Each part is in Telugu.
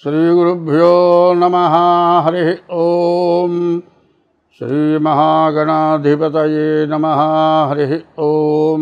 श्रीगुरुभ्यो नमः। हरि ओम। श्रीमहागणाधिपतये नमः। हरि ओम।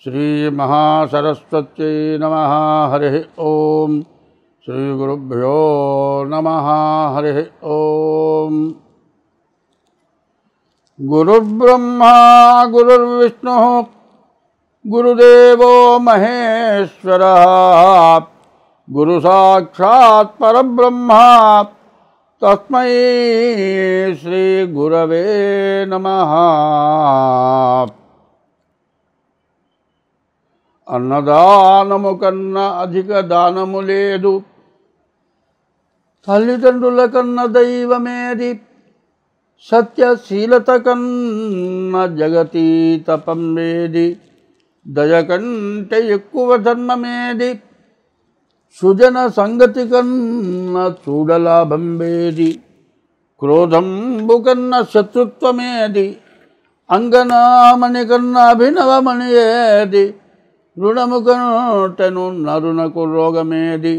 श्रीमहासरस्वत्यै नमः। हरि ओम। श्रीगुरुभ्यो नमः। हरि ओम। गुरुर्ब्रह्मा गुरुर्विष्णुः गुरुदेवो महेश्वरः गुरु साक्षात् परब्रह्म तस्मै श्री गुरवे नमः। అన్నదానము కన్నా అధిక దానము లేదు, తల్లిదండ్రుల కన్న దైవమేది, సత్యశీలత కన్న జగతీత పంబేది, దయ కంటే ఎక్కువ ధర్మమేది, సుజన సంగతి కన్న చూడలాభంబేది, క్రోధంబు కన్న శత్రుత్వమేది, అంగనామణి కన్న అభినవమణి ఏది, రుణము కంటెను నరునకు రోగమేది,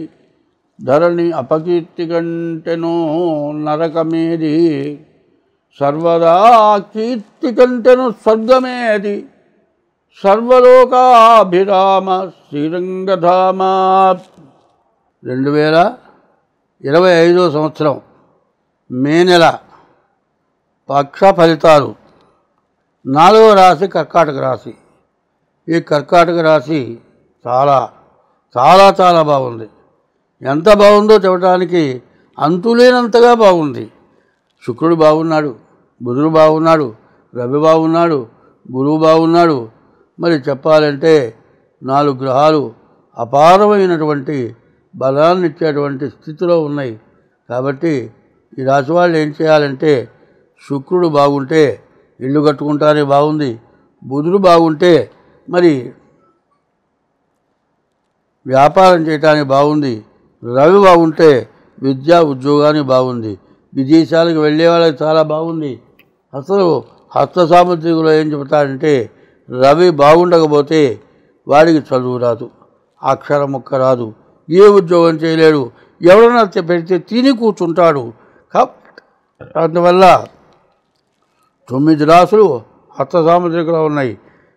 ధరణి అపకీర్తి కంటెను నరకమేది, సర్వదా కీర్తి కంటెను స్వర్గమేది, సర్వలోకాభిరామ శ్రీరంగధామ. 2025 సంవత్సరం మే నెల పక్ష ఫలితాలు. 4వ రాశి కర్కాటక రాశి. ఈ కర్కాటక రాశి చాలా చాలా చాలా బాగుంది. ఎంత బాగుందో చెప్పడానికి అంతులేనంతగా బాగుంది. శుక్రుడు బాగున్నాడు, బుధుడు బాగున్నాడు, రవి బాగున్నాడు, గురువు బాగున్నాడు. మరి చెప్పాలంటే 4 గ్రహాలు అపారమైనటువంటి బలాన్ని ఇచ్చేటువంటి స్థితిలో ఉన్నాయి. కాబట్టి ఈ రాశి వాళ్ళు ఏం చేయాలంటే, శుక్రుడు బాగుంటే ఇల్లు కట్టుకుంటానే బాగుంది, బుధుడు బాగుంటే మరి వ్యాపారం చేయటానికి బాగుంది, రవి బాగుంటే విద్యా ఉద్యోగానికి బాగుంది, విదేశాలకు వెళ్ళే వాళ్ళకి చాలా బాగుంది. అసలు హస్త సాముద్రికలో ఏం చెబుతారంటే, రవి బాగుండకపోతే వాడికి చదువు రాదు, అక్షరం ముక్క రాదు, ఏ ఉద్యోగం చేయలేడు, ఎవరన్నా పెడితే తిని కూర్చుంటాడు. అందువల్ల 9 రాసులు హస్త సాముద్రికలో ఉన్నాయి.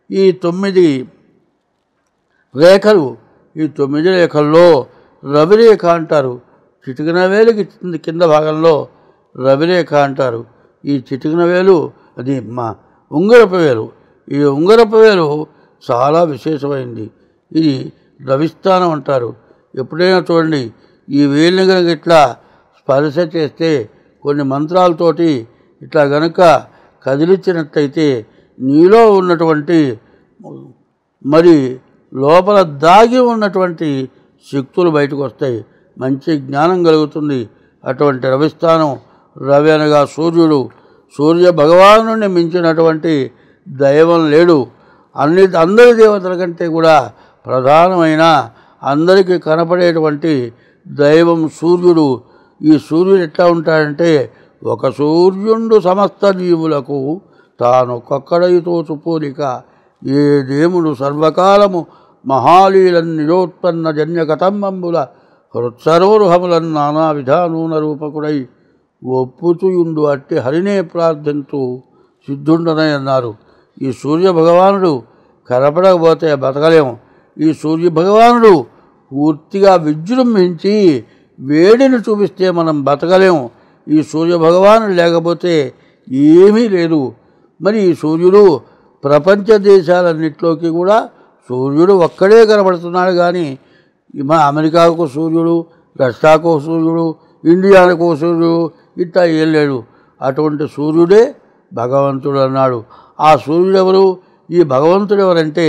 ఈ 9 రేఖలు, ఈ 9 రేఖల్లో రవిరేఖ అంటారు. చిటికిన వేలుకి కింద భాగంలో రవిరేఖ అంటారు. ఈ చిటికిన వేలు అది మా ఉంగరపు వేలు. ఈ ఉంగరపు వేలు చాలా విశేషమైంది. ఇది రవిస్థానం అంటారు. ఎప్పుడైనా చూడండి, ఈ వేలుని కనుక ఇట్లా స్పర్శ చేస్తే కొన్ని మంత్రాలతోటి ఇట్లా గనుక కదిలించినట్లయితే నీలో ఉన్నటువంటి మరి లోపల దాగి ఉన్నటువంటి శక్తులు బయటకు వస్తాయి, మంచి జ్ఞానం కలుగుతుంది. అటువంటి రవిస్థానం. రవి అనగా సూర్యుడు. సూర్య భగవానుని మించినటువంటి దైవం లేడు. అందరి దేవతల కంటే కూడా ప్రధానమైన, అందరికీ కనపడేటువంటి దైవం సూర్యుడు. ఈ సూర్యుడు ఎట్లా ఉంటాడంటే, ఒక సూర్యుండు సమస్త జీవులకు తానొక్కడైతో చుపోలిక, ఏ దేముడు సర్వకాలము మహాలీలన్ నిజోత్పన్న జన్యకతంబంబుల హృత్సరోరుహములన్ నానా విధానూన రూపకుడై ఒప్పుచుయుండు అట్టి హరినే ప్రార్థించు సిద్ధుండనై అన్నారు. ఈ సూర్య భగవానుడు కనపడకపోతే బతకలేము. ఈ సూర్య భగవానుడు పూర్తిగా విజృంభించి వేడిని చూపిస్తే మనం బతకలేము. ఈ సూర్య భగవానుడు లేకపోతే ఏమీ లేదు. మరి ఈ సూర్యుడు ప్రపంచ దేశాలన్నింటిలోకి కూడా సూర్యుడు ఒక్కడే కనబడుతున్నాడు. కానీ మా అమెరికాకు సూర్యుడు, రష్యాకు సూర్యుడు, ఇండియాకు సూర్యుడు ఇట్లా ఏం లేడు. అటువంటి సూర్యుడే భగవంతుడు అన్నాడు. ఆ సూర్యుడు ఎవరు? ఈ భగవంతుడు ఎవరంటే,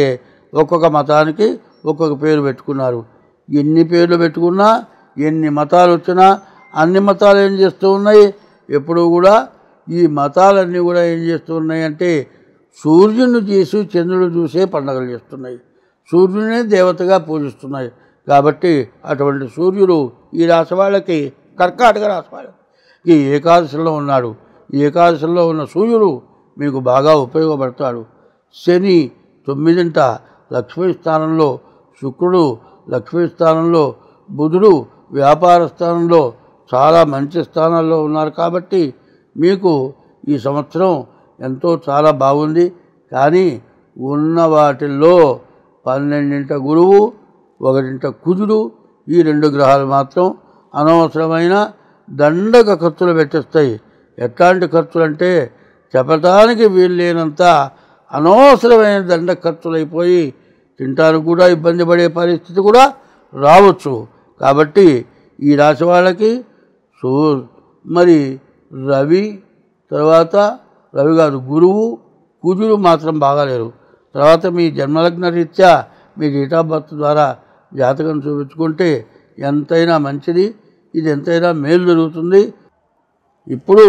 ఒక్కొక్క మతానికి ఒక్కొక్క పేరు పెట్టుకున్నారు. ఎన్ని పేర్లు పెట్టుకున్నా, ఎన్ని మతాలు వచ్చినా, అన్ని మతాలు ఏం చేస్తూ ఉన్నాయి? ఎప్పుడూ కూడా ఈ మతాలన్నీ కూడా ఏం చేస్తూ ఉన్నాయి అంటే, సూర్యుని చేసి చంద్రుడు చూసే పండుగలు చేస్తున్నాయి, సూర్యునే దేవతగా పూజిస్తున్నాయి. కాబట్టి అటువంటి సూర్యుడు ఈ రాశి వాళ్ళకి, కర్కాటక రాశి వాళ్ళకి ఏకాదశిలో ఉన్నాడు. ఈ ఏకాదశిలో ఉన్న సూర్యుడు మీకు బాగా ఉపయోగపడతాడు. శని 9వ లక్ష్మీ స్థానంలో, శుక్రుడు లక్ష్మీ స్థానంలో, బుధుడు వ్యాపార స్థానంలో చాలా మంచి స్థానాల్లో ఉన్నారు కాబట్టి మీకు ఈ సంవత్సరం ఎంతో చాలా బాగుంది. కానీ ఉన్న వాటిల్లో 12ంట గురువు, 1ంట కుజుడు, ఈ 2 గ్రహాలు మాత్రం అనవసరమైన దండక ఖర్చులు పెట్టేస్తాయి. ఎట్లాంటి ఖర్చులు అంటే చెప్పడానికి వీలు లేనంత అనవసరమైన దండక ఖర్చులు అయిపోయి తింటానికి కూడా ఇబ్బంది పడే పరిస్థితి కూడా రావచ్చు. కాబట్టి ఈ రాశి వాళ్ళకి మరి రవి, తర్వాత రవి కాదు గురువు, కుజుడు మాత్రం బాగాలేరు. తర్వాత మీ జన్మలగ్న రీత్యా మీ డేట్ ఆఫ్ బర్త్ ద్వారా జాతకం చూపించుకుంటే ఎంతైనా మంచిది, ఇది ఎంతైనా మేలు జరుగుతుంది. ఇప్పుడు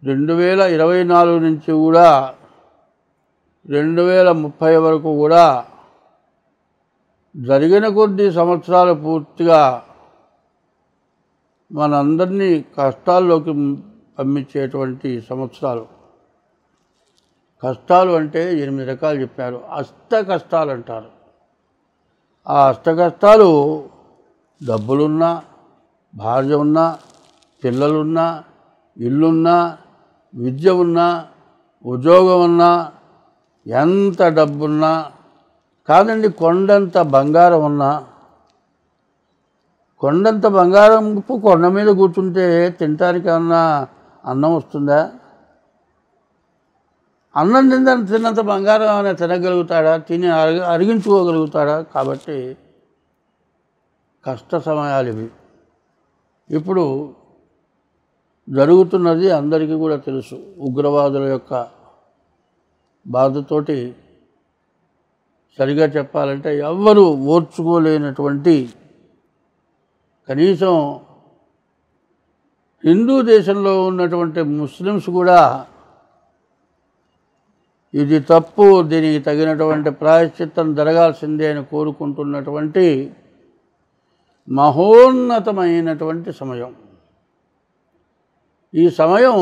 2024 నుంచి కూడా 2030 వరకు కూడా జరిగిన కొద్ది సంవత్సరాలు పూర్తిగా మనందరినీ కష్టాల్లోకి పంపించేటువంటి సంవత్సరాలు. కష్టాలు అంటే 8 రకాలు చెప్పారు. అష్ట కష్టాలు అంటారు. ఆ అష్ట కష్టాలు డబ్బులున్నా, భార్య ఉన్నా, పిల్లలున్నా, ఇల్లున్నా, విద్య ఉన్నా, ఉద్యోగం ఉన్నా, ఎంత డబ్బున్నా కాదండి, కొండంత బంగారం ఉన్నా, కొండంత బంగారం కొండ మీద కూర్చుంటే తినటానికి ఏమన్నా అన్నం వస్తుందా? అన్నం తిన్నంత బంగారం ఏమైనా తినగలుగుతాడా? తిని అరిగించుకోగలుగుతాడా? కాబట్టి కష్ట సమయాలు ఇవి. ఇప్పుడు జరుగుతున్నది అందరికీ కూడా తెలుసు. ఉగ్రవాదుల యొక్క బాధతోటి సరిగా చెప్పాలంటే ఎవ్వరూ ఓర్చుకోలేనటువంటి, కనీసం హిందూ దేశంలో ఉన్నటువంటి ముస్లిమ్స్ కూడా ఇది తప్పు, దీనికి తగినటువంటి ప్రాయశ్చిత్తం జరగాల్సిందే అని కోరుకుంటున్నటువంటి మహోన్నతమైనటువంటి సమయం. ఈ సమయం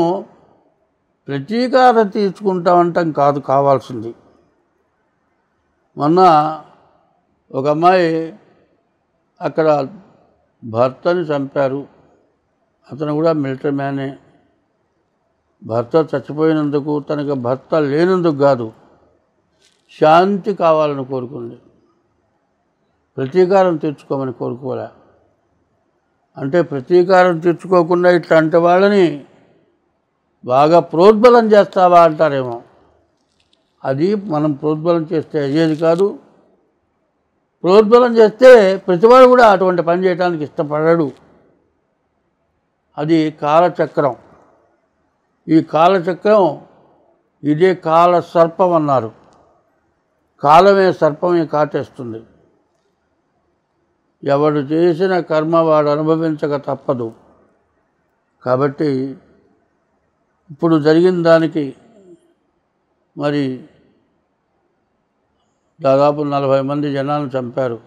ప్రతీకారం తీర్చుకుంటామంటాం కాదు కావాల్సింది. మొన్న ఒక అమ్మాయి అక్కడ భర్తని చంపారు. అతను కూడా మిలిటరీ మ్యానే. భర్త చచ్చిపోయినందుకు, తనకు భర్త లేనందుకు కాదు, శాంతి కావాలని కోరుకుంది. ప్రతీకారం తీర్చుకోమని కోరుకోలే. అంటే ప్రతీకారం తీర్చుకోకుండా ఇట్లాంటి వాళ్ళని బాగా ప్రోద్బలం చేస్తావా అంటారేమో. అది మనం ప్రోద్బలం చేస్తే అయ్యేది కాదు. ప్రోద్బలం చేస్తే ప్రతివాడు కూడా అటువంటి పని చేయడానికి ఇష్టపడడు. అది కాలచక్రం. ఈ కాలచక్రం ఇదే కాల సర్పం అన్నారు. కాలమే సర్పమే కాటేస్తుంది. ఎవడు చేసిన కర్మ వాడు అనుభవించక తప్పదు. కాబట్టి ఇప్పుడు జరిగిన దానికి మరి దాదాపు 40 మంది జనాలను చంపారు.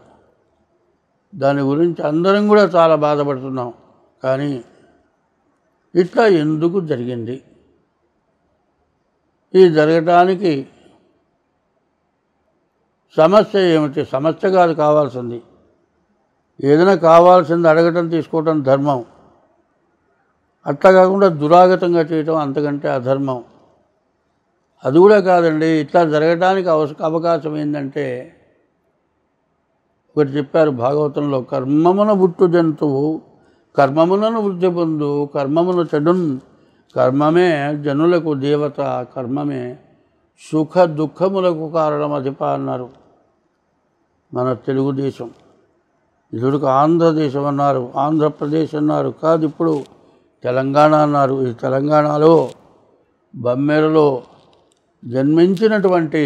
దాని గురించి అందరం కూడా చాలా బాధపడుతున్నాం. కానీ ఇట్లా ఎందుకు జరిగింది? ఈ జరగటానికి సమస్య ఏమిటి? సమస్య కాదు కావాల్సింది. ఏదైనా కావాల్సింది అడగటం, తీసుకోవటం ధర్మం. అట్లా కాకుండా దురాగతంగా చేయటం అంతకంటే అధర్మం. అది కూడా కాదండి. ఇట్లా జరగడానికి అవకాశం ఏంటంటే, ఒకటి చెప్పారు భాగవతంలో, కర్మమున పుట్టు జంతువు కర్మములను వృద్ధి పొందు కర్మమును చెడున్ కర్మమే జనులకు దేవత కర్మమే సుఖ దుఃఖములకు కారణం అధిప అన్నారు. మన తెలుగుదేశం, ఇదుడికి ఆంధ్రదేశం అన్నారు, ఆంధ్రప్రదేశ్ అన్నారు, కాదు ఇప్పుడు తెలంగాణ అన్నారు. ఈ తెలంగాణలో బమ్మెరలో జన్మించినటువంటి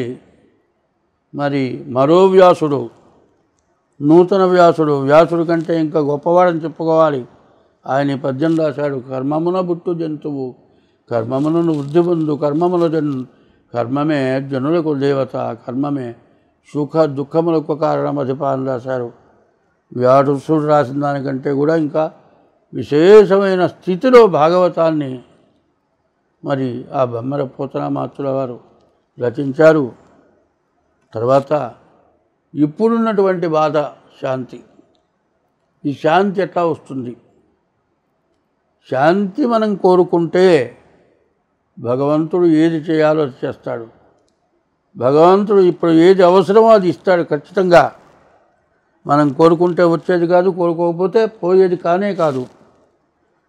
మరి మరో వ్యాసుడు, నూతన వ్యాసుడు, వ్యాసుడు కంటే ఇంకా గొప్పవాడని చెప్పుకోవాలి. ఆయన పద్యం రాశాడు. కర్మమున బుట్టు జంతువు కర్మములను వృద్ధి పొందు కర్మముల కర్మమే జనులకు దేవత కర్మమే సుఖ దుఃఖములకు కారణం అధిప అని రాశారు. వ్యాసుడు రాసిన దానికంటే కూడా ఇంకా విశేషమైన స్థితిలో భాగవతాన్ని మరి ఆ బొమ్మర పోతనామాత్రుల వారు రచించారు. తర్వాత ఇప్పుడున్నటువంటి బాధ శాంతి. ఈ శాంతి ఎట్లా వస్తుంది? శాంతి మనం కోరుకుంటే భగవంతుడు ఏది చేయాలో అది చేస్తాడు. భగవంతుడు ఇప్పుడు ఏది అవసరమో అది ఇస్తాడు ఖచ్చితంగా. మనం కోరుకుంటే వచ్చేది కాదు, కోరుకోకపోతే పోయేది కానే కాదు.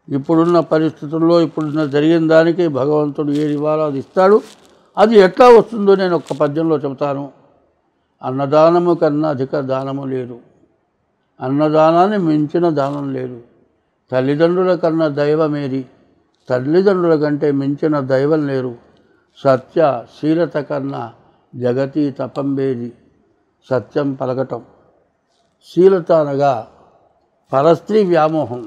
ఇప్పుడున్న పరిస్థితుల్లో ఇప్పుడున్న జరిగిన దానికి భగవంతుడు ఏది ఇవ్వాలో అది ఇస్తాడు. అది ఎట్లా వస్తుందో నేను ఒక్క పద్యంలో చెబుతాను. అన్నదానము కన్నా అధిక దానము లేదు, అన్నదానాన్ని మించిన దానం లేదు. తల్లిదండ్రుల కన్నా దైవమేది, తల్లిదండ్రుల కంటే మించిన దైవం లేరు. సత్య శీలత కన్నా జగతి తపంబేది. సత్యం పలకటం, శీలత అనగా పరస్త్రీ వ్యామోహం.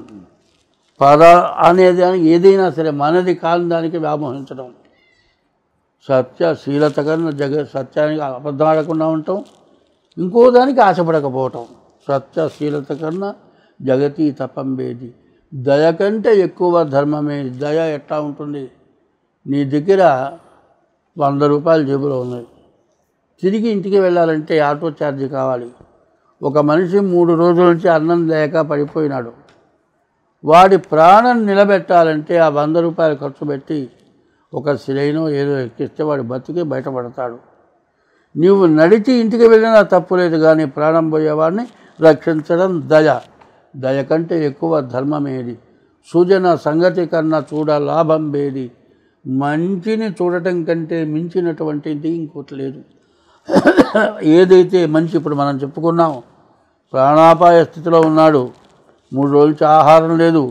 పర అనేది ఏదైనా సరే మనది కాని దానికి వ్యామోహించడం. సత్యశీలత కన్నా సత్యానికి అబద్ధం ఆడకుండా ఉండటం, ఇంకో దానికి ఆశపడకపోవటం. సత్యశీలత కన్నా జగతి తపంబేది. దయ కంటే ఎక్కువ ధర్మమే. దయ ఎట్లా ఉంటుంది? నీ దగ్గర 100 రూపాయలు జేబులో ఉన్నాయి, తిరిగి ఇంటికి వెళ్ళాలంటే ఆటో ఛార్జీ కావాలి. ఒక మనిషి 3 రోజుల నుంచి అన్నం లేక పడిపోయినాడు. వాడి ప్రాణం నిలబెట్టాలంటే ఆ 100 రూపాయలు ఖర్చు పెట్టి ఒక సిలైనో ఏదో ఎక్కిస్తే వాడు బతికి బయటపడతాడు. నీవు నడిచి ఇంటికి వెళ్ళినా తప్పులేదు, కానీ ప్రాణం పోయేవాడిని రక్షించడం దయ. దయ కంటే ఎక్కువ ధర్మమేది. సుజన సంగతి కన్నా చూడ లాభం బేది. మంచిని చూడటం కంటే మించినటువంటిది ఇంకోటి లేదు. ఏదైతే మంచి, ఇప్పుడు మనం చెప్పుకున్నాం, ప్రాణాపాయ స్థితిలో ఉన్నాడు, 3 రోజుల నుంచి ఆహారం లేదు,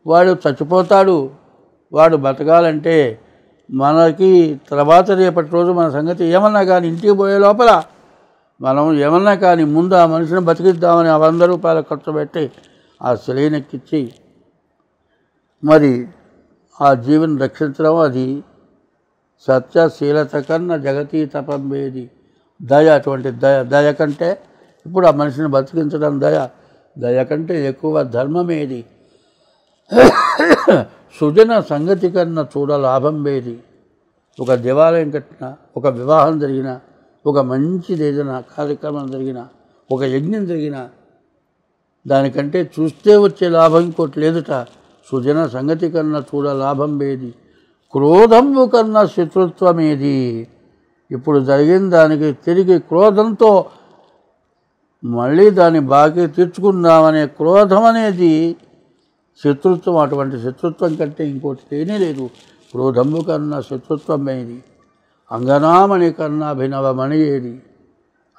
వాడు చచ్చిపోతాడు. వాడు బతకాలంటే మనకి తర్వాత రేపటి రోజు మన సంగతి ఏమన్నా కానీ ఇంటికి పోయే లోపల మనం ఏమన్నా కానీ ముందు ఆ మనిషిని బతికిద్దామని ఆ 100 రూపాయలు ఖర్చు పెట్టి ఆ శిలైనెక్కిచ్చి మరి ఆ జీవిని రక్షించడం, అది సత్యశీలత కన్నా జగతి తపంబేది. దయ, అటువంటి దయ కంటే ఇప్పుడు ఆ మనిషిని బతికించడం దయ కంటే ఎక్కువ ధర్మమేది. సుజన సంగతి కన్నా చూడ లాభం వేది. ఒక దేవాలయం కట్టినా, ఒక వివాహం జరిగినా, ఒక మంచిది ఏదైనా కార్యక్రమం జరిగినా, ఒక యజ్ఞం జరిగినా, దానికంటే చూస్తే వచ్చే లాభం ఇంకోటి లేదుట. సుజన సంగతి కన్నా చూడ లాభం వేది. క్రోధము కన్నా శత్రుత్వమేది. ఇప్పుడు జరిగిన దానికి తిరిగి క్రోధంతో మళ్ళీ దాన్ని బాకీ తీర్చుకుందామనే క్రోధం అనేది శత్రుత్వం. అటువంటి శత్రుత్వం కంటే ఇంకోటి లేనే లేదు. క్రోధంబు కన్నా శత్రుత్వమేది. అంగనామణి కన్నా అభినవ మణి ఏది.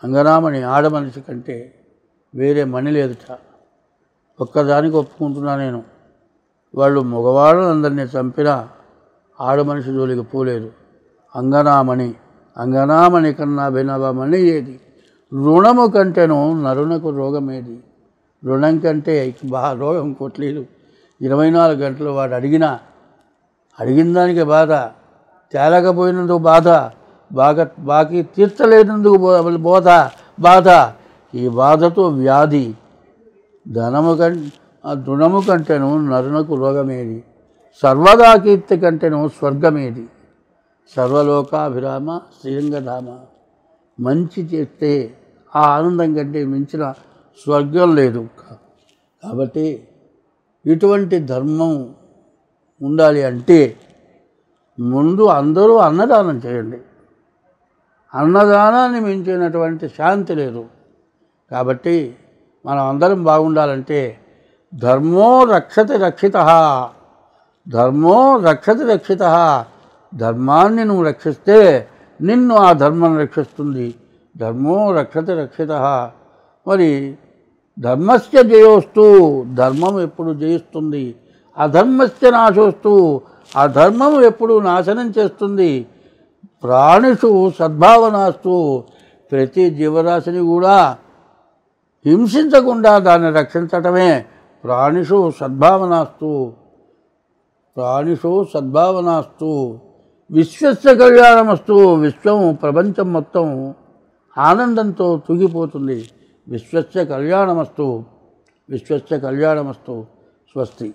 అంగనామణి ఆడమనిషి కంటే వేరే మణి లేదుట. ఒక్కదానికి ఒప్పుకుంటున్నా నేను. వాళ్ళు మగవాళ్ళందరినీ చంపినా ఆడమనిషి జోలికి పోలేదు. అంగనామణి కన్నా అభినవ మణి ఏది. రుణము కంటేను నరునకు రోగమేది. రుణం కంటే రోగం కొట్టలేదు. 24 గంటలు వాడు అడిగిన దానికి బాధ, తేలకపోయినందుకు బాధ, బాకీ తీర్చలేనందుకు బాధ. ఈ బాధతో వ్యాధి. రుణము కంటేను నరునకు రోగమేది. సర్వదా కీర్తి కంటేను స్వర్గమేది. సర్వలోకాభిరామ శ్రీరంగధామ. మంచి చేస్తే ఆ ఆనందం కంటే మించిన స్వర్గం లేదు. కాబట్టి ఇటువంటి ధర్మం ఉండాలి అంటే ముందు అందరూ అన్నదానం చేయండి. అన్నదానాన్ని మించినటువంటి శాంతి లేదు. కాబట్టి మనం అందరం బాగుండాలంటే ధర్మో రక్షతి రక్షితః. ధర్మో రక్షతి రక్షితః. ధర్మాన్ని నువ్వు రక్షిస్తే నిన్ను ఆ ధర్మం రక్షిస్తుంది. ధర్మో రక్షతి రక్షితః. మరి ధర్మస్య జయోస్తు. ధర్మం ఎప్పుడు జయిస్తుంది. అధర్మస్య నాశోస్తు. అధర్మము ఎప్పుడు నాశనం చేస్తుంది. ప్రాణిషు సద్భావనాస్తు. ప్రతి జీవరాశిని కూడా హింసించకుండా దాన్ని రక్షించటమే ప్రాణిషు సద్భావనాస్తు. ప్రాణిషు సద్భావనాస్తు. విశ్వస్య కళ్యాణమస్తు. విశ్వం, ప్రపంచం మొత్తం ఆనందంతో తూగిపోతుంది. విశ్వస్య కళ్యాణమస్తు. విశ్వస్య కళ్యాణమస్తు. స్వస్తి.